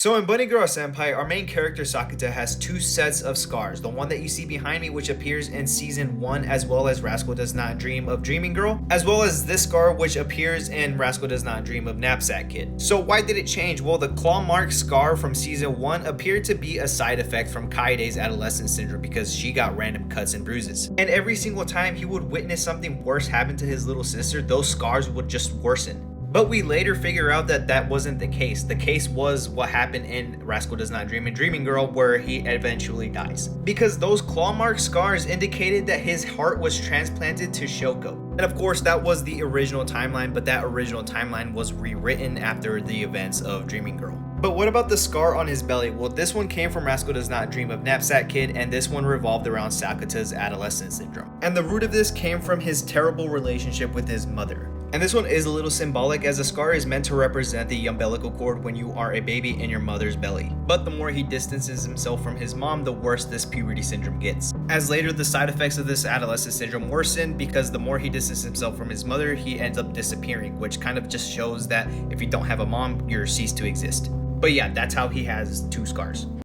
So in Bunny Girl Senpai, our main character Sakata has two sets of scars. The one that you see behind me, which appears in season 1, as well as Rascal Does Not Dream of Dreaming Girl, as well as this scar which appears in Rascal Does Not Dream of Knapsack Kid. So why did it change? Well, the claw mark scar from season 1 appeared to be a side effect from Kaide's adolescent syndrome because she got random cuts and bruises. And every single time he would witness something worse happen to his little sister, those scars would just worsen. But we later figure out that that wasn't the case. The case was what happened in Rascal Does Not Dream and Dreaming Girl, where he eventually dies. Because those claw mark scars indicated that his heart was transplanted to Shoko. And of course, that was the original timeline, but that original timeline was rewritten after the events of Dreaming Girl. But what about the scar on his belly? Well, this one came from Rascal Does Not Dream of Knapsack Kid, and this one revolved around Sakata's adolescent syndrome. And the root of this came from his terrible relationship with his mother. And this one is a little symbolic, as a scar is meant to represent the umbilical cord when you are a baby in your mother's belly. But the more he distances himself from his mom, the worse this puberty syndrome gets. As later the side effects of this adolescent syndrome worsen, because the more he distances himself from his mother, he ends up disappearing, which kind of just shows that if you don't have a mom, you're ceased to exist. But yeah, that's how he has two scars.